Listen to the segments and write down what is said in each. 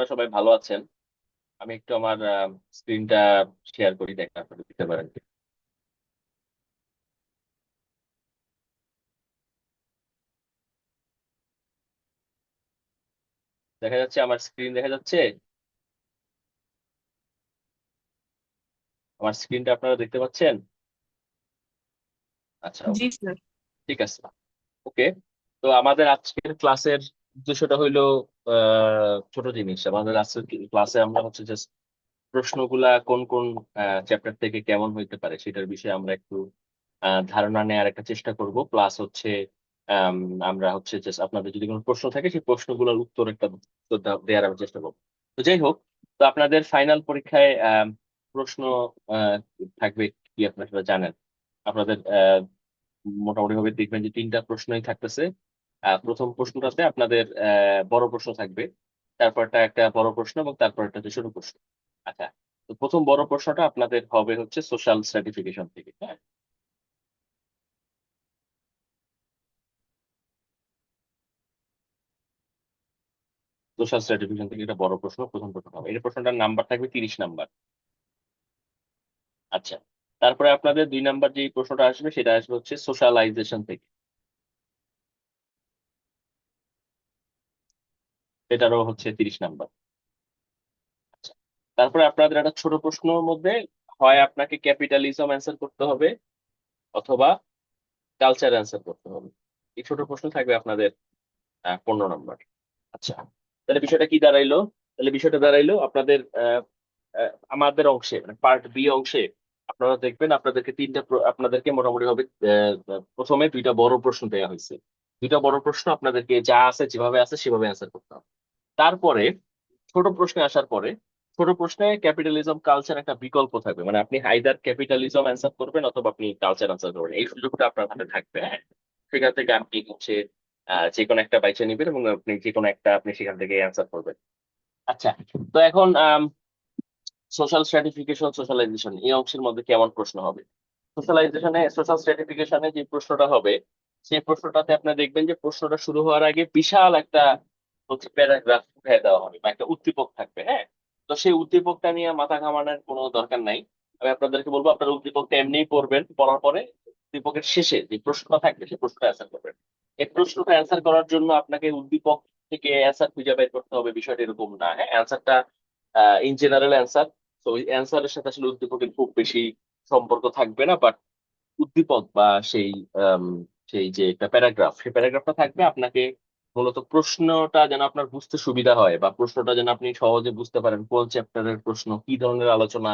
আপনারা সবাই ভালো আছেন। আমি একটু আমার স্ক্রিনটা শেয়ার করি, দেখেন আপনারা দিতে পারেন কি? দেখা যাচ্ছে? আমার স্ক্রিন দেখা যাচ্ছে? আমার স্ক্রিনটা আপনারা দেখতে পাচ্ছেন? আচ্ছা, জি ওকে, স্যার। ঠিক আছে, ওকে। তো আমাদের আজকের ক্লাসের উদ্দেশ্যটা হইলো ছোট জিনিস। আমাদের আজকের ক্লাসে আমরা হচ্ছে জাস্ট প্রশ্নগুলা কোন কোন চ্যাপ্টার থেকে কেমন হইতে পারে সেটার বিষয়ে আমরা একটু ধারণা নেওয়ার একটা চেষ্টা করব। প্লাস হচ্ছে আম, আমরা হচ্ছে জাস্ট আপনাদের যদি কোনো প্রশ্ন থাকে সেই প্রশ্নগুলোর উত্তর একটা উত্তর দেওয়ার আমি চেষ্টা করবো। তো যাই হোক, তো আপনাদের ফাইনাল পরীক্ষায় প্রশ্ন আহ, থাকবে কি আপনারা সেটা জানেন। আপনাদের মোটামুটি ভাবে দেখবেন যে তিনটা প্রশ্নই থাকতেছে। প্রথম প্রশ্নটাতে আপনাদের বড় প্রশ্ন থাকবে, তারপরটা একটা বড় প্রশ্ন এবং তারপর একটা হচ্ছে ছোট প্রশ্ন। আচ্ছা, তো প্রথম বড় প্রশ্নটা আপনাদের হবে হচ্ছে সোশ্যাল সার্টিফিকেশন থেকে, হ্যাঁ। সোশ্যাল সার্টিফিকেশন থেকে একটা বড় প্রশ্ন, প্রথম প্রশ্ন হবে। এই প্রশ্নটার নাম্বার থাকবে 30 নাম্বার। আচ্ছা, তারপরে আপনাদের 2 নাম্বার যে প্রশ্নটা আসবে সেটা আসবে হচ্ছে সোশ্যালাইজেশন থেকে, সেটারও হচ্ছে 30 নাম্বার। আচ্ছা, তারপরে আপনাদের একটা ছোট প্রশ্নের মধ্যে হয় আপনাকে ক্যাপিটালিজম অ্যান্সার করতে হবে অথবা কালচার অ্যান্সার করতে হবে। এই ছোট প্রশ্ন থাকবে আপনাদের 15 নাম্বার। আচ্ছা, তাহলে বিষয়টা কি দাঁড়াইলো? তাহলে বিষয়টা দাঁড়াইলো আপনাদের আমাদের অংশে মানে পার্ট বি অংশে আপনারা দেখবেন আপনাদেরকে আপনাদেরকে মোটামুটি ভাবে প্রথমে 2টা বড় প্রশ্ন দেওয়া হয়েছে। 2টা বড় প্রশ্ন আপনাদেরকে যা আছে যেভাবে আছে সেভাবে অ্যান্সার করতে হবে। তারপরে ছোট প্রশ্নে আসার পরে ছোট প্রশ্নে ক্যাপিটালিজম কালচার একটা বিকল্প থাকবে, মানে আপনি আইদার ক্যাপিটালিজম অ্যান্সার করবেন অথবা আপনি কালচার অ্যান্সার করবেন, এই সুযোগটা আপনার হাতে থাকবে, হ্যাঁ। সেখান থেকে আপনি হচ্ছে যে কোনো একটা বাইছে নেবেন এবং আপনি যে কোনো একটা আপনি সেখান থেকে অ্যান্সার করবেন। আচ্ছা, তো এখন সোশ্যাল স্ট্র্যাটিফিকেশন সোশ্যালাইজেশন এই অংশের মধ্যে কেমন প্রশ্ন হবে? সোশ্যাল স্ট্র্যাটিফিকেশনে যে প্রশ্নটা হবে সেই প্রশ্নটাতে আপনি দেখবেন যে প্রশ্নটা শুরু হওয়ার আগে বিশাল একটা হচ্ছে প্যারাগ্রাফ উঠায় দেওয়া হবে বা একটা উদ্দীপক থাকবে, হ্যাঁ। তো সেই উদ্দীপকটা নিয়ে মাথা ঘামানোর কোনো দরকার নাই। আমি আপনাদেরকে বলবো আপনারা উদ্দীপকটা এমনিই পড়বেন, পড়ার পরে উদ্দীপকের শেষে যে প্রশ্নটা থাকবে সেই প্রশ্নটা অ্যান্সার করবেন। এই প্রশ্নটা অ্যান্সার করার জন্য আপনাকে উদ্দীপক থেকে অ্যান্সার খুঁজে বের করতে হবে, বিষয়টা এরকম না, হ্যাঁ। অ্যান্সারটা ইন জেনারেল অ্যান্সার। তো ওই অ্যান্সারের সাথে আসলে উদ্দীপকের খুব বেশি সম্পর্ক থাকবে না, বাট উদ্দীপক বা সেই আম, সেই যে একটা প্যারাগ্রাফ সেই প্যারাগ্রাফটা থাকবে আপনাকে মূলত প্রশ্নটা যেন আপনার বুঝতে সুবিধা হয় বা প্রশ্নটা যেন আপনি সহজে বুঝতে পারেন কোন চ্যাপ্টারের প্রশ্ন, কি ধরনের আলোচনা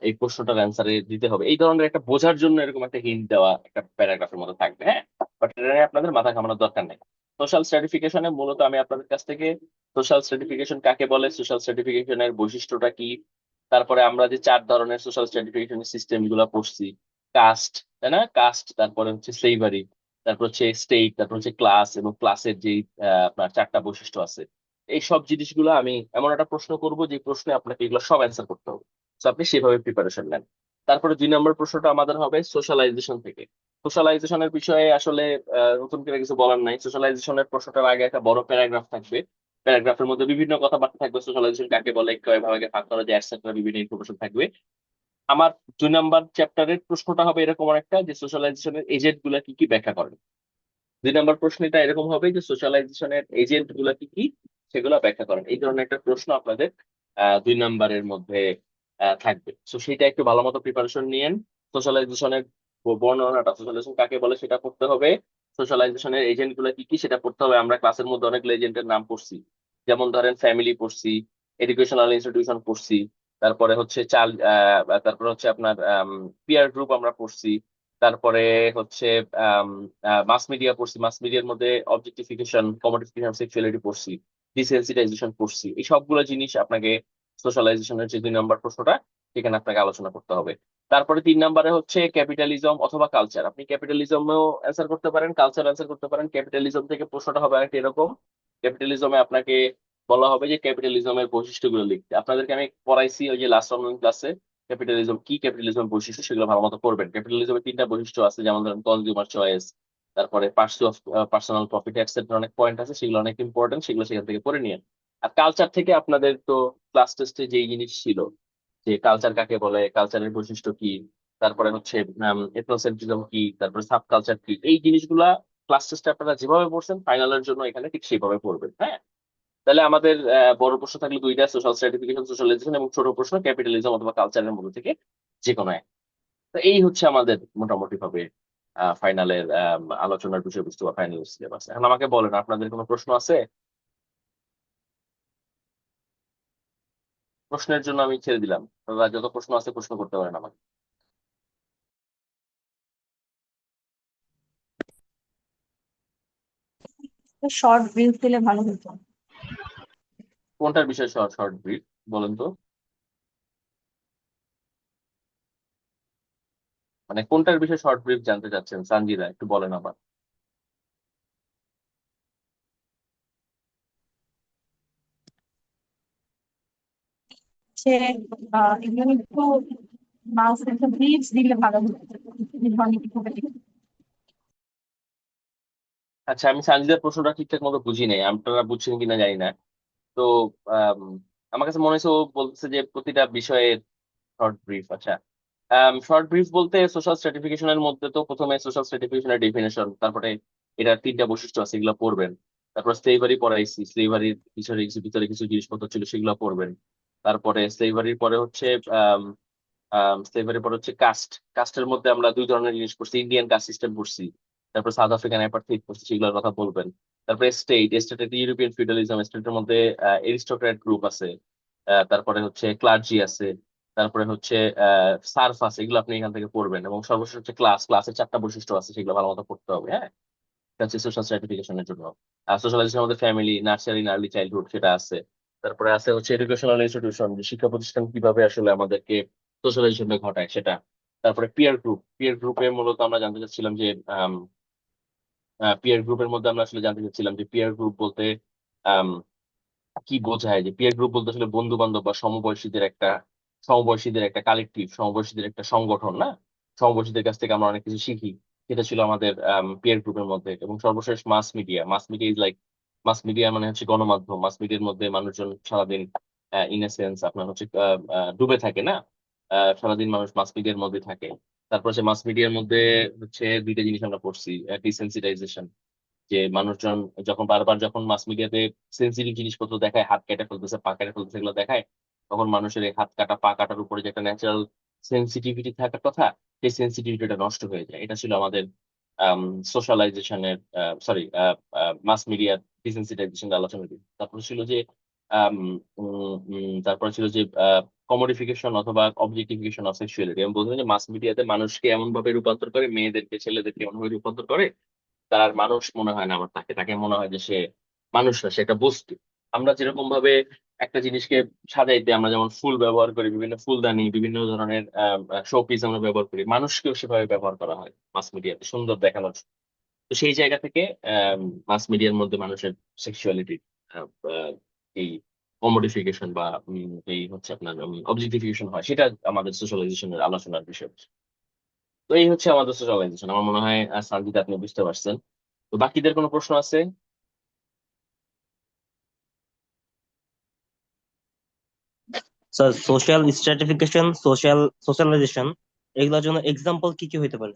এই প্রশ্নটার অ্যান্সারে দিতে হবে, এই ধরনের একটা বোঝার জন্য এরকম একটা হিন্ট দেওয়া একটা প্যারাগ্রাফের মধ্যে থাকবে, হ্যাঁ। বাট এটা নিয়ে আপনাদের মাথা ঘামানোর দরকার নেই। সোশ্যাল সার্টিফিকেশনে মূলত আমি আপনাদের কাছ থেকে সোশ্যাল সার্টিফিকেশন কাকে বলে, সোশ্যাল সার্টিফিকেশনের বৈশিষ্ট্যটা কি, তারপরে আমরা যে 4 ধরনের সোশ্যাল সার্টিফিকেশন সিস্টেম গুলা পড়ছি, কাস্ট, তাই না, কাস্ট, তারপরে হচ্ছে স্লেভারি, তারপর হচ্ছে স্টেট, তারপর হচ্ছে ক্লাস, এবং ক্লাসের যে আপনার 4টা বৈশিষ্ট্য আছে, এই সব জিনিসগুলো আমি এমন একটা প্রশ্ন করব যে প্রশ্নে আপনাকে এগুলো সব অ্যান্সার করতে হবে। তো আপনি সেভাবে প্রিপারেশন নেন। তারপরে 2 নম্বর প্রশ্নটা আমাদের হবে সোশ্যালাইজেশন থেকে। সোশ্যালাইজেশনের বিষয়ে আসলে নতুন করে কিছু বলার নাই। সোশ্যালাইজেশনের প্রশ্নটার আগে একটা বড় প্যারাগ্রাফ থাকবে, প্যারাগ্রাফের মধ্যে বিভিন্ন কথাবার্তা থাকবে, সোশ্যালাইজেশন কাকে বলে, কয় ভাগে ভাগ করা যায়, এটসেট্রা, বিভিন্ন ইনফরমেশন থাকবে। আমার 2 নাম্বার চ্যাপ্টারের প্রশ্নটা হবে এরকম একটা যে সোশ্যালাইজেশনের এজেন্ট গুলা কি কি ব্যাখ্যা করেন। 2 নম্বর প্রশ্নটা এরকম হবে যে সোশ্যালাইজেশনের এজেন্ট গুলা কি কি সেগুলো ব্যাখ্যা করেন। এই ধরনের একটা প্রশ্ন আপনাদের 2 নাম্বারের মধ্যে থাকবে। তো সেটা একটু ভালো মতো প্রিপারেশন নিয়েন। সোশ্যালাইজেশনের বর্ণনাটা, সোশ্যালাইজেশন কাকে বলে সেটা পড়তে হবে, সোশ্যালাইজেশনের এজেন্ট গুলা কি কি সেটা পড়তে হবে। আমরা ক্লাসের মধ্যে অনেকগুলো এজেন্টের নাম পড়ছি, যেমন ধরেন ফ্যামিলি পড়ছি, এডুকেশনাল ইনস্টিটিউশন পড়ছি, তারপরে হচ্ছে তারপরে হচ্ছে আপনার পিয়ার গ্রুপ আমরা পড়ছি, তারপরে হচ্ছে মাস মিডিয়া পড়ছি, মাস মিডিয়ার মধ্যে অবজেক্টিফিকেশন, কমোডিফিকেশন, সেক্সুয়ালিটি পড়ছি, ডিসেন্সিটাইজেশন পড়ছি। এই সবগুলো জিনিস আপনাকে সোশ্যালাইজেশনের যে 2 নম্বর প্রশ্নটা সেখানে আপনাকে আলোচনা করতে হবে। তারপরে 3 নম্বরে হচ্ছে ক্যাপিটালিজম অথবা কালচার। আপনি ক্যাপিটালিজমেও অ্যান্সার করতে পারেন, কালচার অ্যান্সার করতে পারেন। ক্যাপিটালিজম থেকে প্রশ্নটা হবে একটা এরকম, ক্যাপিটালিজমে আপনাকে বলা হবে যে ক্যাপিটালিজমের বৈশিষ্ট্যগুলো লিখতে। আপনাদেরকে আমি পড়াইছি ওই যে লাস্ট অনলাইন ক্লাসে ক্যাপিটালিজম কি, ক্যাপিটালিজম বৈশিষ্ট্য, সেগুলো ভালো মতো করবেন। ক্যাপিটালিজমের 3টা বৈশিষ্ট্য আছে, যেমন ধরেন কনজিউমার চয়েস, তারপরে পার্সোনাল প্রফিট, এটসেট্রা, অনেক পয়েন্ট আছে, সেগুলো অনেক ইম্পর্টেন্ট, সেগুলো সেখান থেকে পড়ে নিয়ে আর কালচার থেকে আপনাদের তো ক্লাস টেস্টে যেই জিনিস ছিল, যে কালচার কাকে বলে, কালচারের বৈশিষ্ট্য কি, তারপরে হচ্ছে এথনোসেন্ট্রিজম কি, তারপরে সাব কালচার কি, এই জিনিসগুলা ক্লাস টেস্টে আপনারা যেভাবে পড়ছেন ফাইনালের জন্য এখানে ঠিক সেইভাবে পড়বেন। হ্যাঁ, তাহলে আমাদের বড় প্রশ্ন থাকলে দুইটা, সোশ্যাল স্ট্র্যাটিফিকেশন, সোশ্যালাইজেশন, এবং ছোট প্রশ্ন ক্যাপিটালিজম অথবা কালচারের মধ্যে থেকে যে কোনো এক। তো এই হচ্ছে আমাদের মোটামুটি ভাবে ফাইনালের আলোচনার বিষয়বস্তু বা ফাইনাল সিলেবাস। এখন আমাকে বলেন, আপনাদের কোনো প্রশ্ন আছে? প্রশ্নের জন্য আমি ছেড়ে দিলাম, আপনারা যত প্রশ্ন আছে প্রশ্ন করতে পারেন আমাকে। শর্ট ব্রিফ দিলে ভালো হতো। কোনটার বিষয় শর্ট শর্ট ব্রিফ বলেন তো? মানে কোনটার বিষয়ে শর্ট ব্রিফ জানতে চাচ্ছেন সানজিদা, একটু বলেন আবার। সে এগুলো একটু মাস একটা ব্রিফ দিলে ভালো হতো, এই ধরনের কিছু হবে। আচ্ছা, আমি সানজিদার প্রশ্নটা ঠিকঠাক মতো বুঝি নাই, আপনারা বুঝছেন কিনা জানি না। তো আম, আমার কাছে মনে হয়েছে ও বলতেছে যে প্রতিটা বিষয়ের শর্ট ব্রিফ। আচ্ছা, শর্ট ব্রিফ বলতে সোশ্যাল স্ট্র্যাটিফিকেশনের মধ্যে তো প্রথমে সোশ্যাল স্ট্র্যাটিফিকেশনের ডেফিনেশন, তারপরে এটার তিনটা বৈশিষ্ট্য আছে, এগুলো পড়বেন। তারপর স্লেভারি পড়াইছি, স্লেভারির ভিতরে কিছু জিনিসপত্র ছিল সেগুলো পড়বেন। তারপরে স্লেভারির পরে হচ্ছে স্লেভারির পরে হচ্ছে কাস্ট। কাস্টের মধ্যে আমরা দুই ধরনের জিনিস পড়ছি, ইন্ডিয়ান কাস্ট সিস্টেম পড়ছি, তারপর সাউথ আফ্রিকান অ্যাপার্থাইড পড়ছি, সেগুলোর কথা বলবেন। তারপরে স্টেটের ইউরোপিয়ান ফিউডালিজম, স্টেটের মধ্যে এরিস্টোক্র্যাট গ্রুপ আছে, তারপরে হচ্ছে ক্লার্জি আছে, তারপরে হচ্ছে সার্ফ আছে, এগুলো আপনি এখান থেকে পড়বেন। এবং সর্বশেষ হচ্ছে ক্লাসের চারটা বৈশিষ্ট্য আছে, সেগুলো ভালো মতো পড়তে হবে। হ্যাঁ, এটা হচ্ছে সোশ্যাল সার্টিফিকেশনের জন্য। সোশ্যালাইজেশনের মধ্যে ফ্যামিলি, নার্সারি, আর্লি চাইল্ডহুড, সেটা আছে। তারপরে আছে হচ্ছে এডুকেশনাল ইনস্টিটিউশন, যে শিক্ষা প্রতিষ্ঠান কিভাবে আসলে আমাদেরকে সোশ্যালাইজেশনটা ঘটায় সেটা। তারপরে পিয়ার গ্রুপে মূলত আমরা জানতে চাচ্ছিলাম যে পিয়ার গ্রুপের মধ্যে আমরা আসলে জানতে চাচ্ছিলাম যে পিয়ার গ্রুপ বলতে আম, কি বোঝায়, যে পিয়ার গ্রুপ বলতে আসলে বন্ধু বান্ধব বা সমবয়সীদের একটা কালেকটিভ, সমবয়সীদের একটা সংগঠন না, সমবয়সীদের কাছ থেকে আমরা অনেক কিছু শিখি। সেটা ছিল আমাদের পিয়ার গ্রুপের মধ্যে। এবং সর্বশেষ mass media is like, mass media মানে হচ্ছে গণমাধ্যম। মাস মিডিয়ার মধ্যে মানুষজন সারাদিন ইন এ সেন্স আপনার হচ্ছে ডুবে থাকে না, সারাদিন মানুষ মাস মিডিয়ার মধ্যে থাকে। তারপর হচ্ছে মাস মিডিয়ার মধ্যে হচ্ছে দুইটা জিনিস আমরা পড়ছি, ডিসেন্সিটাইজেশন, যে মানুষজন যখন মাস মিডিয়াতে সেন্সিটিভ জিনিসপত্র দেখায়, হাত কেটে ফেলতেছে, পা কেটে ফেলতেছে, এগুলো দেখায়, তখন মানুষের এই হাত কাটা পা কাটার উপরে যে একটা ন্যাচারাল সেন্সিটিভিটি থাকার কথা, সেই সেন্সিটিভিটিটা নষ্ট হয়ে যায়। এটা ছিল আমাদের সোশ্যালাইজেশনের, সরি, মাস মিডিয়ার ডিসেন্সিটাইজেশনের আলোচনা দিই। তারপরে ছিল যে কমোডিফিকেশন অথবা অবজেক্টিফিকেশন অফ সেক্সুয়ালিটি। আমি বলতে যে মাস মিডিয়াতে মানুষকে এমন ভাবে রূপান্তর করে, মেয়েদেরকে ছেলেদেরকে এমন ভাবে রূপান্তর করে, তার আর মানুষ মনে হয় না আমার, তাকে তাকে মনে হয় যে সে মানুষ না, সে একটা বস্তু। আমরা যেরকম ভাবে একটা জিনিসকে সাজাইতে আমরা যেমন ফুল ব্যবহার করি, বিভিন্ন ফুলদানি, বিভিন্ন ধরনের শো পিস আমরা ব্যবহার করি, মানুষকেও সেভাবে ব্যবহার করা হয় মাস মিডিয়াতে সুন্দর দেখানোর জন্য। তো সেই জায়গা থেকে মাস মিডিয়ার মধ্যে মানুষের সেক্সুয়ালিটি, এই কমোডিফিকেশন বা এই হচ্ছে আপনার অবজেক্টিফিকেশন হয়, সেটা আমাদের সোশ্যালাইজেশনের আলোচনার বিষয়। তো এই হচ্ছে আমাদের সোশ্যালাইজেশন। আমার মনে হয় সানজিদা আপনি বুঝতে পারছেন। তো বাকিদের কোনো প্রশ্ন আছে? স্যার, সোশ্যাল স্ট্র্যাটিফিকেশন, সোশ্যালাইজেশন, এগুলোর জন্য এক্সাম্পল কি কি হইতে পারে?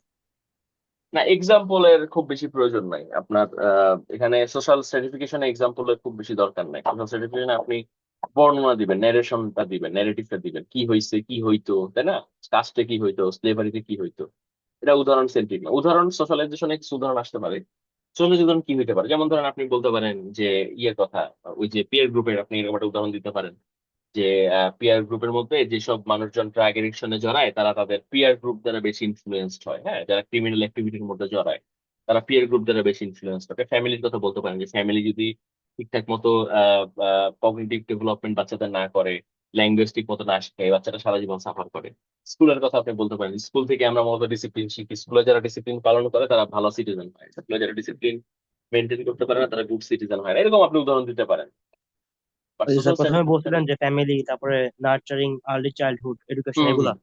না, এক্সাম্পলের খুব বেশি প্রয়োজন নাই আপনার। এখানে সোশ্যাল সার্টিফিকেশনে এক্সাম্পলের খুব বেশি দরকার নাই। সোশ্যাল সার্টিফিকেশনে আপনি বর্ণনা দিবেন, ন্যারেশনটা দিবেন, ন্যারেটিভটা দিবেন, কি হয়েছে কি হইতো, তাই না? কাস্টে কি হইতো, স্লেভারিতে কি হইতো। এটা উদাহরণ সেন্ট্রিক না। উদাহরণ সোশ্যালাইজেশনে কিছু উদাহরণ আসতে পারে। সোশ্যালাইজেশন কি হইতে পারে, যেমন ধরেন আপনি বলতে পারেন যে ইয়ের কথা, ওই যে পিয়ার গ্রুপের আপনি এরকম একটা উদাহরণ দিতে পারেন, যে পিয়ার গ্রুপের মধ্যে যেসব মানুষজন ড্রাগ এডিকশনে জড়ায় তারা তাদের পিয়ার গ্রুপ দ্বারা বেশি ইনফ্লুয়েন্সড হয়। হ্যাঁ, যারা ক্রিমিনাল অ্যাক্টিভিটির মধ্যে জড়ায় তারা পিয়ার গ্রুপ দ্বারা বেশি ইনফ্লুয়েন্সড হয়। ফ্যামিলির কথা বলতে পারেন, যে ফ্যামিলি যদি ঠিকঠাক মতো কগনিটিভ ডেভেলপমেন্ট বাচ্চাদের না করে, ল্যাঙ্গুয়েজ ঠিক মতো না শেখায়, বাচ্চাটা সারা জীবন সাফার করে। স্কুলের কথা আপনি বলতে পারেন, স্কুল থেকে আমরা মূলত ডিসিপ্লিন শিখি। স্কুলে যারা ডিসিপ্লিন পালন করে তারা ভালো সিটিজেন হয়, স্কুলে যারা ডিসিপ্লিন মেনটেন করতে পারে না তারা গুড সিটিজেন হয় না। এরকম আপনি উদাহরণ দিতে পারেন। বাট ওই যে স্যার সোশ্যাল প্রথমে সার্টিফিকেশন, বলছিলেন যে ফ্যামিলি, তারপরে নার্চারিং, আর্লি চাইল্ডহুড এডুকেশন, হুম এগুলা। হুম,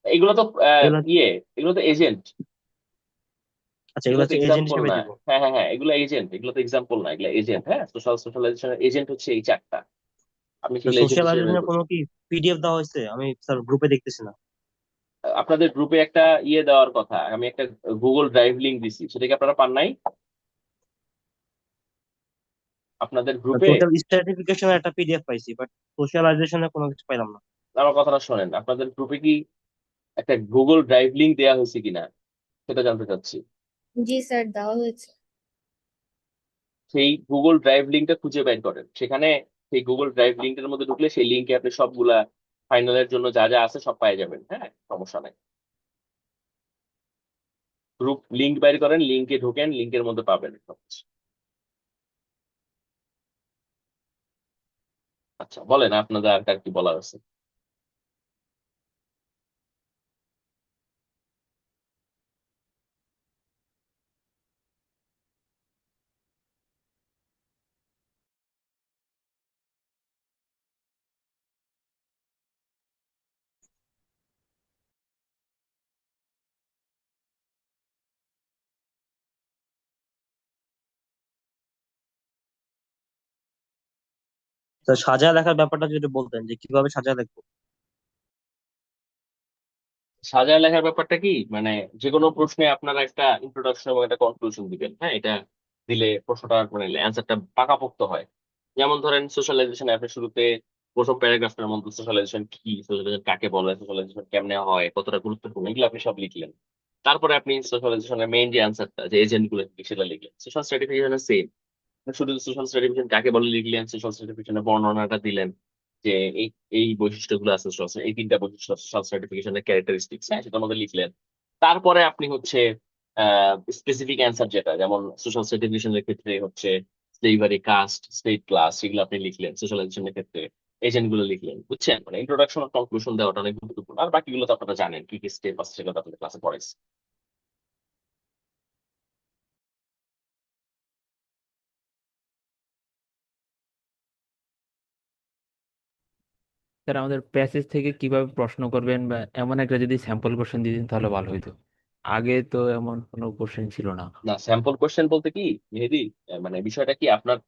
এগুলো তো এগুলা ইয়ে, এগুলো তো এজেন্ট। আচ্ছা, এগুলো এগুলো তো হচ্ছে এজেন্ট এক্সাম্পল হিসেবে না। দিব। হ্যাঁ হ্যাঁ হ্যাঁ, এগুলো এজেন্ট, এগুলো তো এক্সাম্পল না, এগুলো এজেন্ট। হ্যাঁ, সোশ্যালাইজেশনের এজেন্ট হচ্ছে এই চারটা, আপনি তো সেগুলো এজেন্ট হিসেবে বের সোশ্যালাইজেশনের কোনো করছেন। কি পিডিএফ দেওয়া হয়েছে? আমি স্যার গ্রুপে দেখতেছি না। আপনাদের গ্রুপে একটা ইয়ে দেওয়ার কথা, আমি একটা গুগল ড্রাইভ লিংক দিছি, সেটা কি আপনারা পান নাই আপনাদের গ্রুপে? টোটাল স্ট্র্যাটিফিকেশনের একটা পিডিএফ পাইছি, বাট সোশ্যালাইজেশনের কোনো কিছু পাইলাম না। আমার কথাটা শোনেন, আপনাদের গ্রুপে কি একটা গুগল ড্রাইভ লিংক দেওয়া হয়েছে কিনা সেটা জানতে চাচ্ছি। জি স্যার, দেওয়া হয়েছে। সেই গুগল ড্রাইভ লিঙ্কটা খুঁজে বের করেন, সেখানে সেই গুগল ড্রাইভ লিঙ্কের মধ্যে ঢুকলে সেই লিঙ্কে আপনি সবগুলা ফাইনালের জন্য যা যা আছে সব পাই যাবেন। হ্যাঁ, সমস্যা নাই। গ্রুপ লিংক বের করেন, লিঙ্কে ঢোকেন, লিঙ্কের মধ্যে পাবেন সবকিছু। আচ্ছা, বলেন আপনাদের আর কার কি বলার আছে। তো সাজায় লেখার ব্যাপারটা যদি বলতেন যে কিভাবে সাজায় লিখবো। সাজায় লেখার ব্যাপারটা কি, মানে যে কোনো প্রশ্নে আপনারা একটা ইন্ট্রোডাকশন এবং একটা কনক্লুশন দিবেন। হ্যাঁ, এটা দিলে প্রশ্নটা মানে অ্যান্সারটা পাকাপোক্ত হয়। যেমন ধরেন সোশ্যালাইজেশনে আপনি শুরুতে প্রথম প্যারাগ্রাফটার মধ্যে সোশ্যালাইজেশন কি, সোশ্যালাইজেশন কাকে বলে, সোশ্যালাইজেশন কেমনে হয়, কতটা গুরুত্বপূর্ণ, এগুলো আপনি সব লিখলেন। তারপরে আপনি সোশ্যালাইজেশনের মেইন যে অ্যান্সারটা, যে এজেন্ট গুলো কি, সেটা লিখলেন। সোশ্যাল স্ট্র্যাটিফিকেশনের সেম, শুধু সোশ্যাল স্ট্র্যাটিফিকেশন কাকে বলে লিখলেন, সোশ্যাল স্ট্র্যাটিফিকেশনের বর্ণনাটা দিলেন, যে এই এই বৈশিষ্ট্যগুলো আছে social, এই তিনটা বৈশিষ্ট্য সোশ্যাল স্ট্র্যাটিফিকেশনের ক্যারেক্টারিস্টিক্স, হ্যাঁ, সেটার মধ্যে লিখলেন। তারপরে আপনি হচ্ছে স্পেসিফিক অ্যান্সার, যেটা যেমন সোশ্যাল স্ট্র্যাটিফিকেশনের ক্ষেত্রে হচ্ছে স্লেভারি, কাস্ট, স্টেট, ক্লাস, সেগুলো আপনি লিখলেন। সোশ্যালাইজেশনের ক্ষেত্রে এজেন্ট গুলো লিখলেন। বুঝছেন, মানে ইন্ট্রোডাকশন আর কনক্লুশন দেওয়াটা অনেক গুরুত্বপূর্ণ। আর বাকিগুলো তো আপনারা জানেন কি কি স্টেপ আছে, সেগুলো তো আপনাদের ক্লাসে পড়াইছে। স্যার আমাদের প্যাসেজ থেকে কিভাবে প্রশ্ন করবেন, বা এমন একটা যদি স্যাম্পল কোশ্চেন দিতেন তাহলে ভালো হইতো। আগে তো এমন কোনো কোশ্চেন ছিল না। না, স্যাম্পল কোশ্চেন বলতে কি মেহেদি, মানে বিষয়টা কি, আপনার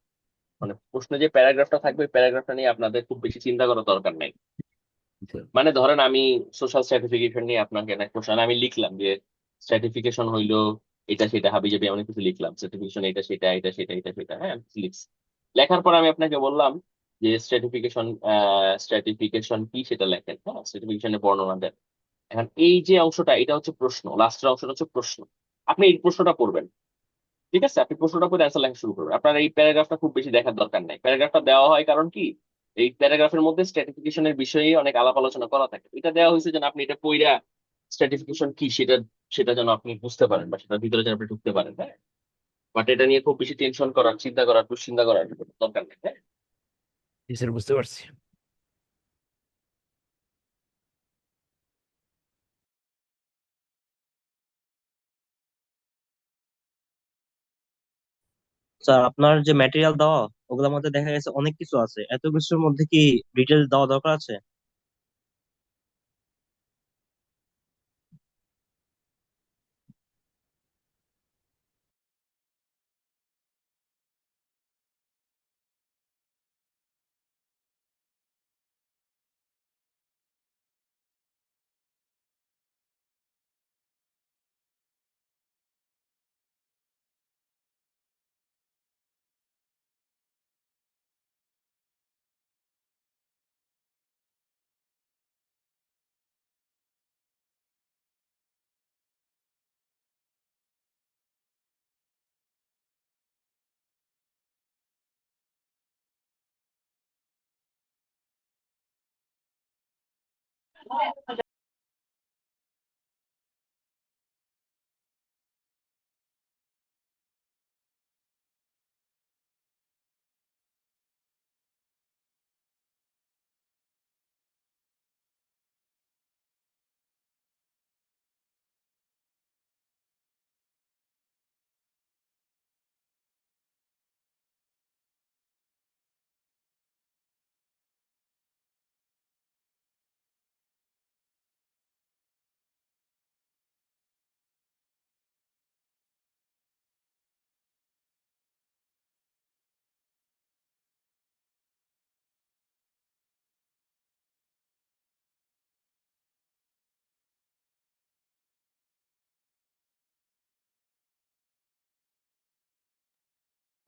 মানে প্রশ্নে যে প্যারাগ্রাফটা থাকবে, প্যারাগ্রাফটা নিয়ে আপনাদের খুব বেশি চিন্তা করার দরকার নাই। স্যার, মানে ধরেন আমি সোশ্যাল স্ট্র্যাটিফিকেশন নিয়ে আপনাকে একটা কোশ্চেন আমি লিখলাম, যে স্ট্র্যাটিফিকেশন হইলো এটা সেটা, হাবি জাবি অনেক কিছু লিখলাম, স্ট্র্যাটিফিকেশন এটা সেটা, এটা সেটা, এটা সেটা, হ্যাঁ লিখছি। লেখার পর আমি আপনাকে বললাম যে স্ট্র্যাটিফিকেশন, স্ট্র্যাটিফিকেশন কি সেটা লেখেন, হ্যাঁ, স্ট্র্যাটিফিকেশনের বর্ণনা দেন। এখন এই যে অংশটা, এটা হচ্ছে প্রশ্ন, লাস্টের অংশটা হচ্ছে প্রশ্ন। আপনি এই প্রশ্নটা পড়বেন, ঠিক আছে? আপনি প্রশ্নটা পড়ে অ্যান্সার লেখা শুরু করবেন। আপনার এই প্যারাগ্রাফটা খুব বেশি দেখার দরকার নাই। প্যারাগ্রাফটা দেওয়া হয় কারণ কি, এই প্যারাগ্রাফের মধ্যে স্ট্র্যাটিফিকেশনের বিষয়ে অনেক আলাপ আলোচনা করা থাকে। এটা দেওয়া হয়েছে যেন আপনি এটা পড়া স্ট্র্যাটিফিকেশন কি সেটা সেটা যেন আপনি বুঝতে পারেন, বা সেটার ভিতরে যেন আপনি ঢুকতে পারেন। হ্যাঁ, বাট এটা নিয়ে খুব বেশি টেনশন করার, চিন্তা করার, দুশ্চিন্তা করার কোনো দরকার নেই। হ্যাঁ। জি স্যার, বুঝতে পারছি। স্যার আপনার যে ম্যাটেরিয়াল দেওয়া, ওগুলোর মধ্যে দেখা গেছে অনেক কিছু আছে, এত কিছুর মধ্যে কি ডিটেলস দেওয়া দরকার আছে?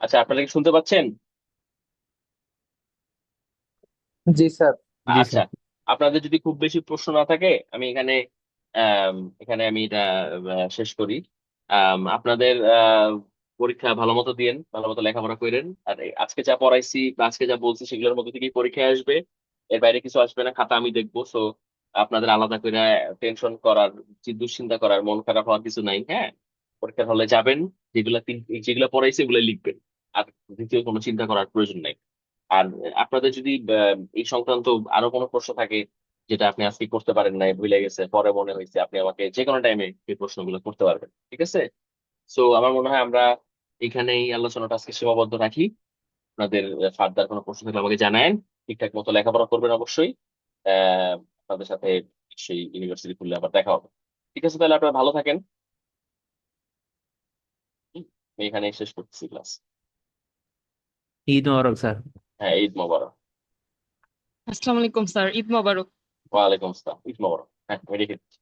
আচ্ছা, আপনারা কি শুনতে পাচ্ছেন? জি স্যার। জি আচ্ছা, স্যার। আপনাদের যদি খুব বেশি প্রশ্ন না থাকে আমি এখানে আমি এটা শেষ করি। আপনাদের পরীক্ষা ভালো মতো দিয়েন, ভালো মতো লেখাপড়া করেন। আর এই আজকে যা পড়াইছি বা আজকে যা বলছি সেগুলোর মধ্যে থেকেই পরীক্ষায় আসবে, এর বাইরে কিছু আসবে না। খাতা আমি দেখবো, সো আপনাদের আলাদা করে টেনশন করার, দুশ্চিন্তা করার, মন খারাপ হওয়ার কিছু নাই। হ্যাঁ, পরীক্ষার হলে যাবেন, যেগুলা পড়াইছে এগুলো লিখবেন, আর দ্বিতীয় কোনো চিন্তা করার প্রয়োজন নাই। আর আপনাদের যদি এই সংক্রান্ত আরো কোনো প্রশ্ন থাকে যেটা আপনি আজকে করতে পারেন নাই, ভুলে গেছে, পরে মনে হয়েছে, আপনি আমাকে যে কোনো টাইমে এই প্রশ্নগুলো করতে পারবেন, ঠিক আছে? সো আমার মনে হয় আমরা এখানেই আলোচনাটা আজকে সীমাবদ্ধ রাখি। আপনাদের ফার্দার কোনো প্রশ্ন থাকলে আমাকে জানায়েন। ঠিকঠাক মতো লেখাপড়া করবেন অবশ্যই। আপনাদের সাথে সেই ইউনিভার্সিটি খুললে আবার দেখা হবে। ঠিক আছে, তাহলে আপনারা ভালো থাকেন। আমি এখানে শেষ করতেছি ক্লাস। ঈদ মোবারক স্যার। হ্যাঁ, ঈদ মোবারক। আসসালামু আলাইকুম স্যার, ঈদ মোবারক। ওয়ালাইকুম আসসালাম, ঈদ মোবারক। হ্যাঁ, আমি রেখে দিচ্ছি।